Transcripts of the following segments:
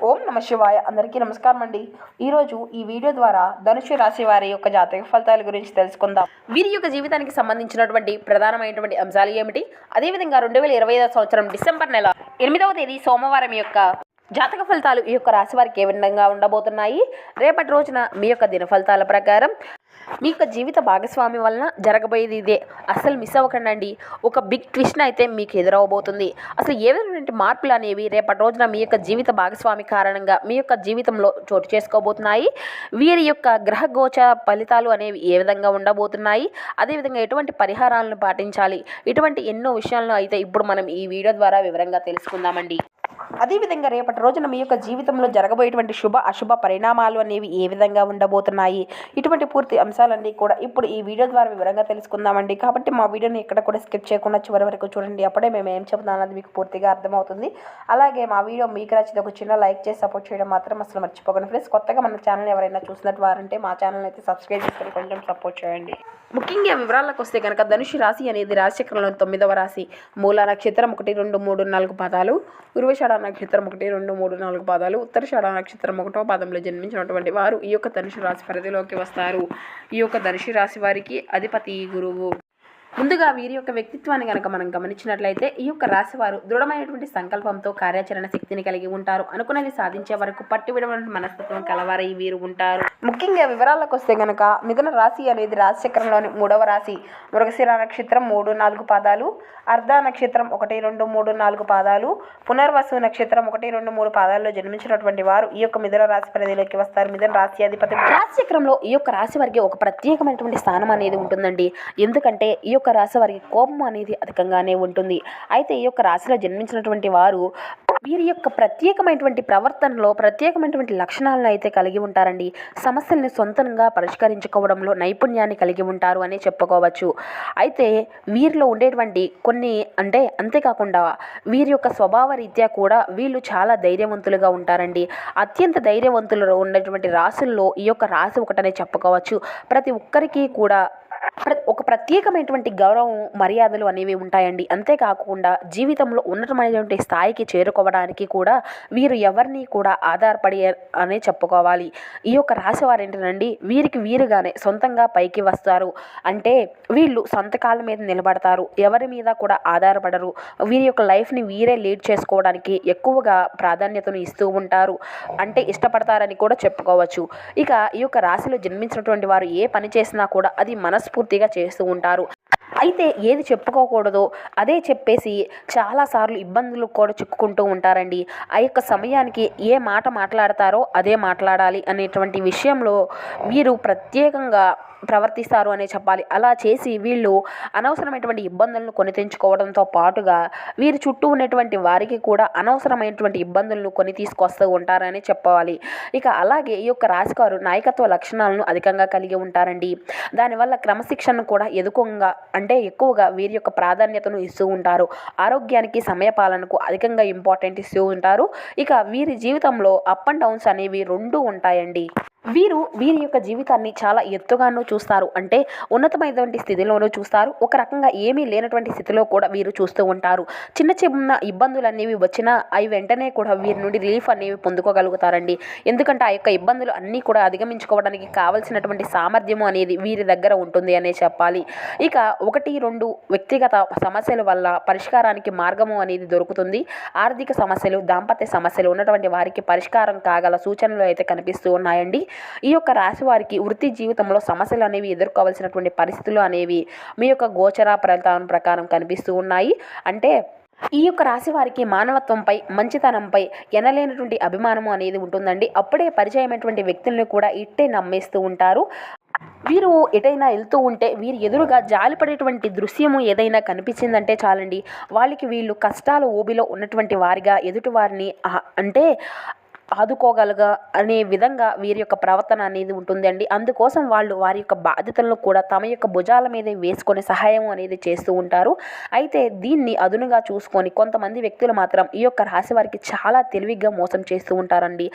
ఓం నమ శివాయ. అందరికీ నమస్కారం అండి. ఈరోజు ఈ వీడియో ద్వారా ధనుసు రాశి వారి యొక్క జాతక ఫలితాల గురించి తెలుసుకుందాం. వీరి యొక్క జీవితానికి సంబంధించినటువంటి ప్రధానమైనటువంటి అంశాలు ఏమిటి, అదేవిధంగా 2025 సంవత్సరం డిసెంబర్ నెల 8వ తేదీ సోమవారం యొక్క జాతక ఫలితాలు ఈ యొక్క రాశి వారికి ఏ విధంగా ఉండబోతున్నాయి, రేపటి రోజున మీ యొక్క దిన ఫలితాల ప్రకారం మీ యొక్క జీవిత భాగస్వామి వలన జరగబోయేది ఇదే. అసలు మిస్ అవ్వకండి. ఒక బిగ్ ట్విస్ట్ అయితే మీకు ఎదురవబోతుంది. అసలు ఏ విధమైన మార్పులు అనేవి రేపటి రోజున మీ యొక్క జీవిత భాగస్వామి కారణంగా మీ యొక్క జీవితంలో చోటు చేసుకోబోతున్నాయి, వీరి యొక్క గ్రహ గోచర ఫలితాలు అనేవి ఏ విధంగా ఉండబోతున్నాయి, అదేవిధంగా ఎటువంటి పరిహారాలను పాటించాలి, ఇటువంటి ఎన్నో విషయాలను అయితే ఇప్పుడు మనం ఈ వీడియో ద్వారా వివరంగా తెలుసుకుందామండి. అదేవిధంగా రేపటి రోజున మీ యొక్క జీవితంలో జరగబోయేటువంటి శుభ అశుభ పరిణామాలు అనేవి ఏ విధంగా ఉండబోతున్నాయి, ఇటువంటి పూర్తి అంశాలన్నీ కూడా ఇప్పుడు ఈ వీడియో ద్వారా వివరంగా తెలుసుకుందామండి. కాబట్టి మా వీడియోని ఎక్కడ కూడా స్కిప్ చేయకుండా చివరి వరకు చూడండి. అప్పుడే మేము ఏం చెబుతున్నాం అన్నది మీకు పూర్తిగా అర్థమవుతుంది. అలాగే మా వీడియో మీకు నచ్చితే ఒక చిన్న లైక్ చేసి సపోర్ట్ చేయడం మాత్రం అసలు మర్చిపోకండి ఫ్రెండ్స్. కొత్తగా మన ఛానల్ ఎవరైనా చూసినట్టు వారంటే మా ఛానల్ అయితే సబ్స్క్రైబ్ చేసుకొని కొంచెం సపోర్ట్ చేయండి. ముఖ్యంగా వివరాలకు వస్తే కనుక ధనుసు రాశి అనేది రాశిచక్రంలోని 9వ రాశి. మూల నక్షత్రం 1, 2, 3, 4 పాదాలు, ఉర్వశాఢ నక్షత్రం 1, 2, 3, 4 పాదాలు, ఉత్తరాషాఢ నక్షత్రం 1వ పాదంలో జన్మించినటువంటి వారు ఈ యొక్క ధనుసు రాశి పరిధిలోకి వస్తారు. ఈ యొక్క ధనుసు రాశి వారికి అధిపతి గురువు. ముందుగా వీరి యొక్క వ్యక్తిత్వాన్ని కనుక మనం గమనించినట్లయితే ఈ యొక్క రాశి వారు దృఢమైనటువంటి సంకల్పంతో కార్యాచరణ శక్తిని కలిగి ఉంటారు. అనుకున్నది సాధించే వరకు పట్టివిడమైన మనస్తత్వం కలవారై వీరు ఉంటారు. ముఖ్యంగా వివరాలకు వస్తే కనుక మిథున రాశి అనేది రాశి చక్రంలోని 3వ రాశి. మృగశిర నక్షత్రం 3, 4 పాదాలు, అర్ధ నక్షత్రం 1, 2, 3, 4 పాదాలు, పునర్వసు నక్షత్రం 1, 2, 3 పాదాల్లో జన్మించినటువంటి వారు ఈ యొక్క మిథున రాశి పరిధిలోకి వస్తారు. మిథున రాశి అధిపతి. రాశి చక్రంలో ఈ యొక్క రాశి వారికి ఒక ప్రత్యేకమైనటువంటి స్థానం అనేది ఉంటుందండి. ఎందుకంటే ఈ యొక్క రాశి వారికి కోపం అనేది అధికంగానే ఉంటుంది. అయితే ఈ యొక్క రాశిలో జన్మించినటువంటి వారు వీరి యొక్క ప్రత్యేకమైనటువంటి ప్రవర్తనలో ప్రత్యేకమైనటువంటి లక్షణాలను అయితే కలిగి ఉంటారండి. సమస్యల్ని సొంతంగా పరిష్కరించుకోవడంలో నైపుణ్యాన్ని కలిగి ఉంటారు అని చెప్పుకోవచ్చు. అయితే వీరిలో ఉండేటువంటి కొన్ని అంతేకాకుండా వీరి యొక్క స్వభావ రీత్యా కూడా వీళ్ళు చాలా ధైర్యవంతులుగా ఉంటారండి. అత్యంత ధైర్యవంతులు ఉన్నటువంటి రాశుల్లో ఈ యొక్క రాశి ఒకటనే చెప్పుకోవచ్చు. ప్రతి ఒక్కరికి కూడా ఒక ప్రత్యేకమైనటువంటి గౌరవం మర్యాదలు అనేవి ఉంటాయండి. అంతేకాకుండా జీవితంలో ఉన్నతమైనటువంటి స్థాయికి చేరుకోవడానికి కూడా వీరు ఎవరిని కూడా ఆధారపడి అనే చెప్పుకోవాలి. ఈ యొక్క రాశి వారు ఏంటండి, వీరికి వీరుగానే సొంతంగా పైకి వస్తారు. అంటే వీళ్ళు సొంత కాళ్ళ మీద నిలబడతారు, ఎవరి మీద కూడా ఆధారపడరు. వీరి యొక్క లైఫ్ని వీరే లీడ్ చేసుకోవడానికి ఎక్కువగా ప్రాధాన్యతను ఇస్తూ ఉంటారు, అంటే ఇష్టపడతారని కూడా చెప్పుకోవచ్చు. ఇక ఈ యొక్క రాశిలో జన్మించినటువంటి వారు ఏ పని చేసినా కూడా అది మనస్ఫూర్తిగా చేస్తూ ఉంటారు. అయితే ఏది చెప్పుకోకూడదో అదే చెప్పేసి చాలాసార్లు ఇబ్బందులు కూడా చిక్కుకుంటూ ఉంటారండి. ఆ యొక్క సమయానికి ఏ మాట మాట్లాడతారో అదే మాట్లాడాలి అనేటువంటి విషయంలో వీరు ప్రత్యేకంగా ప్రవర్తిస్తారు అనే చెప్పాలి. అలా చేసి వీళ్ళు అనవసరమైనటువంటి ఇబ్బందులను కొని తెంచుకోవడంతో పాటుగా వీరి చుట్టూ ఉన్నటువంటి వారికి కూడా అనవసరమైనటువంటి ఇబ్బందులను కొని తీసుకొస్తూ ఉంటారని చెప్పాలి. ఇక అలాగే ఈ యొక్క రాశివారు నాయకత్వ లక్షణాలను అధికంగా కలిగి ఉంటారండి. దానివల్ల క్రమశిక్షణను కూడా ఎక్కువగా వీరి యొక్క ప్రాధాన్యతను ఇస్తూ ఉంటారు. ఆరోగ్యానికి సమయపాలనకు అధికంగా ఇంపార్టెంట్ ఇస్తూ ఉంటారు. ఇక వీరి జీవితంలో అప్ అండ్ డౌన్స్ అనేవి 2 ఉంటాయండి. వీరి యొక్క జీవితాన్ని చాలా ఎత్తుగానూ చూస్తారు, అంటే ఉన్నతమైనటువంటి స్థితిలోనూ చూస్తారు, ఒక రకంగా ఏమీ లేనటువంటి స్థితిలో కూడా వీరు చూస్తూ ఉంటారు. చిన్న చిన్న ఇబ్బందులు అనేవి వచ్చినా అవి వెంటనే కూడా వీరి నుండి రిలీఫ్ అనేవి పొందుకోగలుగుతారండి. ఎందుకంటే ఆ యొక్క ఇబ్బందులు అన్నీ కూడా అధిగమించుకోవడానికి కావలసినటువంటి సామర్థ్యము అనేది వీరి దగ్గర ఉంటుంది అనే చెప్పాలి. ఇక 1, 2 వ్యక్తిగత సమస్యల వల్ల పరిష్కారానికి మార్గము అనేది దొరుకుతుంది. ఆర్థిక సమస్యలు, దాంపత్య సమస్యలు ఉన్నటువంటి వారికి పరిష్కారం కాగల సూచనలు అయితే కనిపిస్తూ ఉన్నాయండి. ఈ యొక్క రాశి వారికి వృత్తి జీవితంలో సమస్యలు అనేవి ఎదుర్కోవాల్సినటువంటి పరిస్థితులు అనేవి మీ యొక్క గోచర ఫలితాల ప్రకారం కనిపిస్తూ ఉన్నాయి. అంటే ఈ యొక్క రాశి వారికి మానవత్వంపై, మంచితనంపై ఎనలేనటువంటి అభిమానము అనేది ఉంటుందండి. అప్పుడే పరిచయమైనటువంటి వ్యక్తులను కూడా ఇట్టే నమ్మేస్తూ ఉంటారు. వీరు ఎటైనా వెళ్తూ ఉంటే వీరి ఎదురుగా జాలిపడేటువంటి దృశ్యము ఏదైనా కనిపించిందంటే చాలండి, వాళ్ళకి వీళ్ళు కష్టాల ఊబిలో ఉన్నటువంటి వారిగా ఎదుటి వారిని ఆదుకోగలగా అనే విధంగా వీరి యొక్క ప్రవర్తన అనేది ఉంటుందండి. అందుకోసం వాళ్ళు వారి యొక్క బాధ్యతలను కూడా తమ యొక్క భుజాల మీదే వేసుకొని సహాయం అనేది చేస్తూ ఉంటారు. అయితే దీన్ని అదునుగా చూసుకొని కొంతమంది వ్యక్తులు మాత్రం ఈ యొక్క రాశి వారికి చాలా తెలివిగా మోసం చేస్తూ ఉంటారండి.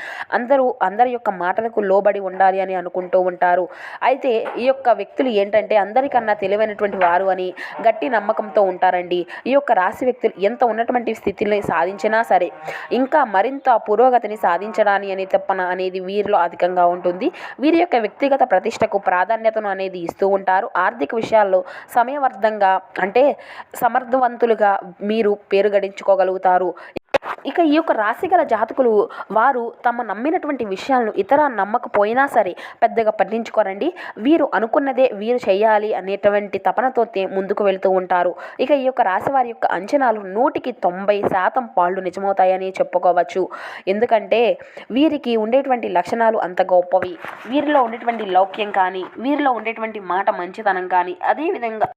అందరి యొక్క మాటలకు లోబడి ఉండాలి అని అనుకుంటూ ఉంటారు. అయితే ఈ యొక్క వ్యక్తులు ఏంటంటే అందరికన్నా తెలివైనటువంటి వారు అని గట్టి నమ్మకంతో ఉంటారండి. ఈ యొక్క రాశి వ్యక్తులు ఎంత ఉన్నటువంటి స్థితిని సాధించినా సరే ఇంకా మరింత పురోగతిని సాధించడాని అనే తపన అనేది వీరిలో అధికంగా ఉంటుంది. వీరి యొక్క వ్యక్తిగత ప్రతిష్టకు ప్రాధాన్యతను అనేది ఇస్తూ ఉంటారు. ఆర్థిక విషయాల్లో సమయవర్ధంగా అంటే సమర్థవంతులుగా మీరు పేరు గడించుకోగలుగుతారు. ఇక ఈ యొక్క రాశి గల జాతకులు వారు తమ నమ్మినటువంటి విషయాలను ఇతర నమ్మకపోయినా సరే పెద్దగా పట్టించుకోరండి. వీరు అనుకున్నదే వీరు చేయాలి అనేటువంటి తపనతో ముందుకు వెళ్తూ ఉంటారు. ఇక ఈ యొక్క రాశి వారి యొక్క అంచనాలు 100% పాళ్ళు నిజమవుతాయని చెప్పుకోవచ్చు. ఎందుకంటే వీరికి ఉండేటువంటి లక్షణాలు అంత గొప్పవి. వీరిలో ఉండేటువంటి లౌక్యం కానీ, వీరిలో ఉండేటువంటి మాట మంచితనం కానీ, అదేవిధంగా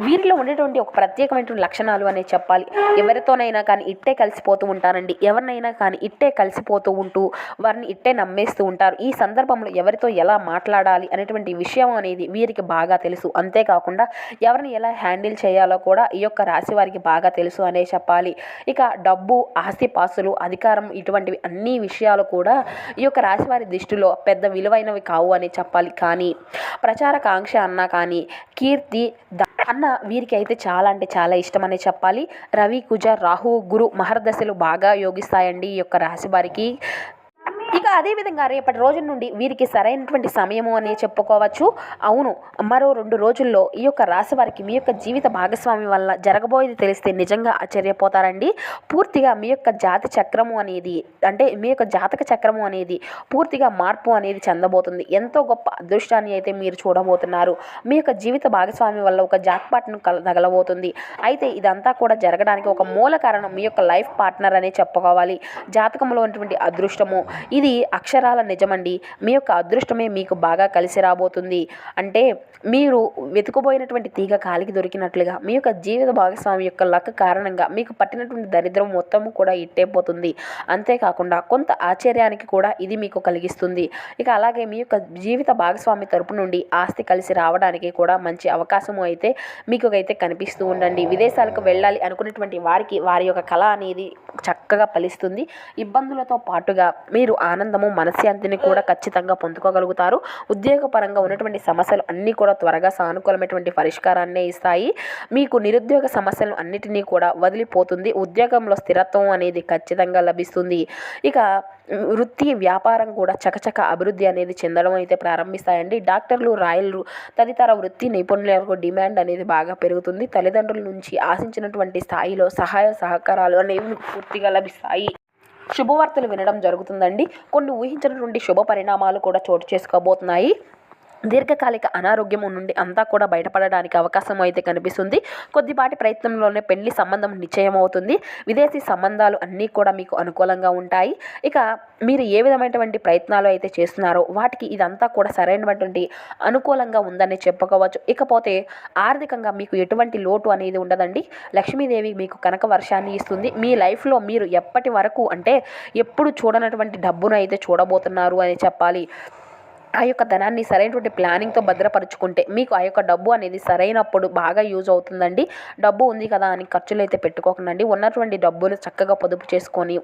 వీరిలో ఉండేటువంటి ఒక ప్రత్యేకమైనటువంటి లక్షణాలు అనే చెప్పాలి. ఎవరితోనైనా కానీ ఇట్టే కలిసిపోతూ ఉంటారండి. ఎవరినైనా కానీ ఇట్టే కలిసిపోతూ ఉంటూ వారిని ఇట్టే నమ్మేస్తూ ఉంటారు. ఈ సందర్భంలో ఎవరితో ఎలా మాట్లాడాలి అనేటువంటి విషయం అనేది వీరికి బాగా తెలుసు. అంతేకాకుండా ఎవరిని ఎలా హ్యాండిల్ చేయాలో కూడా ఈ యొక్క రాశి వారికి బాగా తెలుసు అనే చెప్పాలి. ఇక డబ్బు, ఆస్తిపాస్తులు, అధికారం ఇటువంటివి అన్ని విషయాలు కూడా ఈ యొక్క రాశి వారి దృష్టిలో పెద్ద విలువైనవి కావు అని చెప్పాలి. కానీ ప్రచార కాంక్ష అన్నా కానీ, కీర్తి అన్న వీరికి అయితే చాలా అంటే చాలా ఇష్టమనే చెప్పాలి. రవి, కుజ, రాహు, గురు మహర్దశలు బాగా యోగిస్తాయండి ఈ యొక్క రాశి వారికి. ఇక అదేవిధంగా రేపటి రోజుల నుండి వీరికి సరైనటువంటి సమయము అని చెప్పుకోవచ్చు. అవును, మరో 2 రోజుల్లో ఈ యొక్క రాశి వారికి మీ యొక్క జీవిత భాగస్వామి వల్ల జరగబోయేది తెలిస్తే నిజంగా ఆశ్చర్యపోతారండి. పూర్తిగా మీ యొక్క జాతి చక్రము అనేది అంటే మీ యొక్క జాతక చక్రము అనేది పూర్తిగా మార్పు అనేది చెందబోతుంది. ఎంతో గొప్ప అదృష్టాన్ని అయితే మీరు చూడబోతున్నారు. మీ యొక్క జీవిత భాగస్వామి వల్ల ఒక జాక్పాట్ను తగలబోతుంది. అయితే ఇదంతా కూడా జరగడానికి ఒక మూల కారణం మీ యొక్క లైఫ్ పార్ట్నర్ అనే చెప్పుకోవాలి. జాతకంలో ఉన్నటువంటి అదృష్టము ఇది అక్షరాల నిజమండి. మీ యొక్క అదృష్టమే మీకు బాగా కలిసి రాబోతుంది. అంటే మీరు వెతుకుపోయినటువంటి తీగ కాలికి దొరికినట్లుగా మీ యొక్క జీవిత భాగస్వామి యొక్క లక్ కారణంగా మీకు పట్టినటువంటి దరిద్రం మొత్తము కూడా ఇట్టేపోతుంది. అంతేకాకుండా కొంత ఆశ్చర్యానికి కూడా ఇది మీకు కలిగిస్తుంది. ఇక అలాగే మీ యొక్క జీవిత భాగస్వామి తరపు నుండి ఆస్తి కలిసి రావడానికి కూడా మంచి అవకాశము అయితే మీకు అయితే కనిపిస్తూ ఉండండి. విదేశాలకు వెళ్ళాలి అనుకునేటువంటి వారికి వారి యొక్క కళ అనేది చక్కగా ఫలిస్తుంది. ఇబ్బందులతో పాటుగా మీరు ఆనందము, మనశ్శాంతిని కూడా ఖచ్చితంగా పొందుకోగలుగుతారు. ఉద్యోగపరంగా ఉన్నటువంటి సమస్యలు అన్నీ కూడా త్వరగా సానుకూలమైనటువంటి పరిష్కారాన్నే ఇస్తాయి. మీకు నిరుద్యోగ సమస్యలు అన్నిటినీ కూడా వదిలిపోతుంది. ఉద్యోగంలో స్థిరత్వం అనేది ఖచ్చితంగా లభిస్తుంది. ఇక వృత్తి, వ్యాపారం కూడా చకచక అభివృద్ధి అనేది చెందడం అయితే ప్రారంభిస్తాయండి. డాక్టర్లు, రాయలు తదితర వృత్తి నైపుణ్యాలకు డిమాండ్ అనేది బాగా పెరుగుతుంది. తల్లిదండ్రుల నుంచి ఆశించినటువంటి స్థాయిలో సహాయ సహకారాలు అనేవి పూర్తిగా లభిస్తాయి. శుభవార్తలు వినడం జరుగుతుందండి. కొన్ని ఊహించినటువంటి శుభ పరిణామాలు కూడా చోటు చేసుకోబోతున్నాయి. దీర్ఘకాలిక అనారోగ్యం నుండి అంతా కూడా బయటపడడానికి అవకాశం అయితే కనిపిస్తుంది. కొద్దిపాటి ప్రయత్నంలోనే పెళ్లి సంబంధం నిశ్చయం అవుతుంది. విదేశీ సంబంధాలు అన్నీ కూడా మీకు అనుకూలంగా ఉంటాయి. ఇక మీరు ఏ విధమైనటువంటి ప్రయత్నాలు అయితే చేస్తున్నారో వాటికి ఇదంతా కూడా సరైనటువంటి అనుకూలంగా ఉందని చెప్పుకోవచ్చు. ఇకపోతే ఆర్థికంగా మీకు ఎటువంటి లోటు అనేది ఉండదండి. లక్ష్మీదేవి మీకు కనక వర్షాన్ని ఇస్తుంది. మీ లైఫ్లో మీరు ఎప్పటి వరకు అంటే ఎప్పుడు చూడనటువంటి డబ్బును అయితే చూడబోతున్నారు అని చెప్పాలి. ఆ యొక్క ధనాన్ని సరైనటువంటి ప్లానింగ్తో భద్రపరుచుకుంటే మీకు ఆ యొక్క డబ్బు అనేది సరైనప్పుడు బాగా యూజ్ అవుతుందండి. డబ్బు ఉంది కదా అని ఖర్చులు అయితే పెట్టుకోకండి. ఉన్నటువంటి డబ్బును చక్కగా పొదుపు చేసుకొని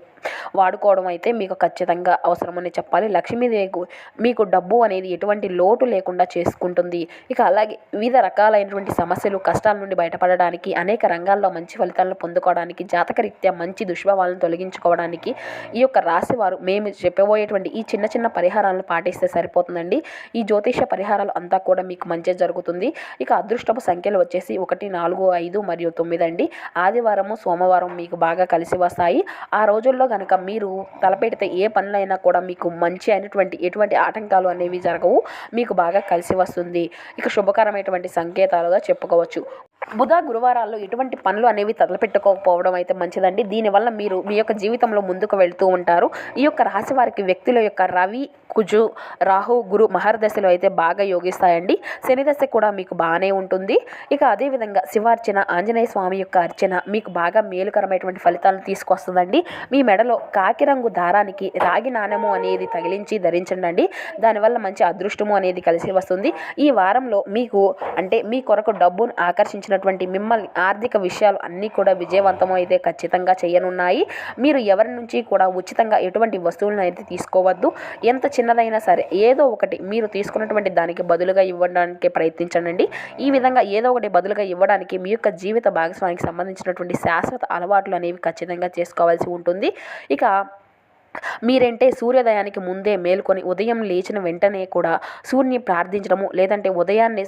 వాడుకోవడం అయితే మీకు ఖచ్చితంగా అవసరమని చెప్పాలి. లక్ష్మీదేవి మీకు డబ్బు అనేది ఎటువంటి లోటు లేకుండా చేసుకుంటుంది. ఇక అలాగే వివిధ రకాలైనటువంటి సమస్యలు, కష్టాల నుండి బయటపడడానికి, అనేక రంగాల్లో మంచి ఫలితాలను పొందుకోవడానికి, జాతకరీత్యా మంచి దుష్ప్రభావాలను తొలగించుకోవడానికి ఈ యొక్క రాశి వారు మేము చెప్పబోయేటువంటి ఈ చిన్న చిన్న పరిహారాలను పాటిస్తే సరిపోతుంది. ఈ జ్యోతిష పరిహారాలు అంతా కూడా మీకు మంచి జరుగుతుంది. ఇక అదృష్టపు సంఖ్యలు వచ్చేసి 1, 4, 5 మరియు 9 అండి. ఆదివారము, సోమవారం మీకు బాగా కలిసి వస్తాయి. ఆ రోజుల్లో కనుక మీరు తలపెడితే ఏ పనులైనా కూడా మీకు మంచి అయినటువంటి ఎటువంటి ఆటంకాలు అనేవి జరగవు. మీకు బాగా కలిసి వస్తుంది. ఇక శుభకరమైనటువంటి సంకేతాలుగా చెప్పుకోవచ్చు. బుధ, గురువారాల్లో ఎటువంటి పనులు అనేవి తలపెట్టుకోకపోవడం అయితే మంచిదండి. దీనివల్ల మీరు మీ యొక్క జీవితంలో ముందుకు వెళ్తూ ఉంటారు. ఈ యొక్క రాశి వారికి వ్యక్తుల యొక్క రవి, కుజు, రాహు, గురు మహర్దశలు అయితే బాగా యోగిస్తాయండి. శని దశ కూడా మీకు బాగానే ఉంటుంది. ఇక అదేవిధంగా శివార్చన, ఆంజనేయ స్వామి యొక్క అర్చన మీకు బాగా మేలుకరమైనటువంటి ఫలితాలను తీసుకొస్తుందండి. మీ మెడలో కాకి రంగు దారానికి రాగి నాణెము అనేది తగిలించి ధరించండి. దానివల్ల మంచి అదృష్టము అనేది కలిసి వస్తుంది. ఈ వారంలో మీకు అంటే మీ కొరకు డబ్బును ఆకర్షించినటువంటి మిమ్మల్ని ఆర్థిక విషయాలు అన్నీ కూడా విజయవంతం అయితే ఖచ్చితంగా చేయనున్నాయి. మీరు ఎవరి నుంచి కూడా ఉచితంగా ఎటువంటి వస్తువులను అయితే తీసుకోవద్దు. ఎంత చిన్నదైనా సరే ఏదో ఒకటి మీరు తీసుకున్నటువంటి దానికి బదులుగా ఇవ్వడానికి ప్రయత్నించండి. ఈ విధంగా ఏదో ఒకటి బదులుగా ఇవ్వడానికి మీ యొక్క జీవిత భాగస్వామికి సంబంధించినటువంటి శాశ్వత అలవాట్లు అనేవి ఖచ్చితంగా చేసుకోవాల్సి ఉంటుంది. ఇక మీరంటే సూర్యోదయానికి ముందే మేల్కొని ఉదయం లేచిన వెంటనే కూడా సూర్యుని ప్రార్థించడము, లేదంటే ఉదయాన్నే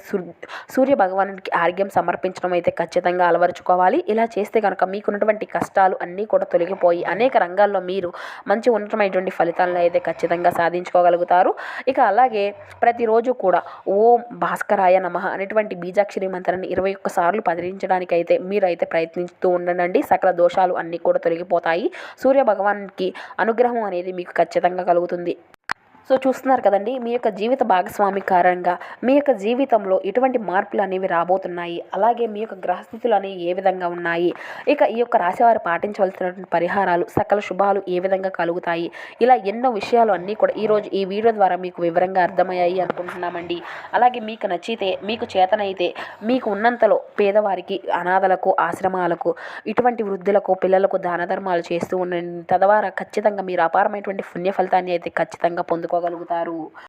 సూర్య భగవానుడికి ఆర్ఘ్యం సమర్పించడం అయితే ఖచ్చితంగా అలవరుచుకోవాలి. ఇలా చేస్తే కనుక మీకున్నటువంటి కష్టాలు అన్నీ కూడా తొలగిపోయి అనేక రంగాల్లో మీరు మంచి ఉన్నతమైనటువంటి ఫలితాలను అయితే ఖచ్చితంగా సాధించుకోగలుగుతారు. ఇక అలాగే ప్రతిరోజు కూడా ఓం భాస్కరాయ నమః అనేటువంటి బీజాక్షరి మంత్రాన్ని 21 సార్లు పఠించడానికి అయితే మీరైతే ప్రయత్నిస్తూ ఉండండి. సకల దోషాలు అన్నీ కూడా తొలగిపోతాయి. సూర్య భగవానుడికి అనుగ్రహం అనేది మీకు ఖచ్చితంగా కలుగుతుంది. సో చూస్తున్నారు కదండి, మీ యొక్క జీవిత భాగస్వామి కారణంగా మీ యొక్క జీవితంలో ఎటువంటి మార్పులు అనేవి రాబోతున్నాయి, అలాగే మీ యొక్క గ్రహస్థితులు అనేవి ఏ విధంగా ఉన్నాయి, ఇక ఈ యొక్క రాశివారు పాటించవలసినటువంటి పరిహారాలు, సకల శుభాలు ఏ విధంగా కలుగుతాయి, ఇలా ఎన్నో విషయాలు అన్నీ కూడా ఈరోజు ఈ వీడియో ద్వారా మీకు వివరంగా అర్థమయ్యాయి అనుకుంటున్నామండి. అలాగే మీకు నచ్చితే, మీకు చేతనైతే, మీకు ఉన్నంతలో పేదవారికి, అనాథలకు, ఆశ్రమాలకు, ఇటువంటి వృద్ధులకు, పిల్లలకు దాన ధర్మాలు చేస్తూ ఉండండి. తద్వారా ఖచ్చితంగా మీరు అపారమైనటువంటి పుణ్య ఫలితాన్ని అయితే ఖచ్చితంగా పొందుకోగలుగుతారు.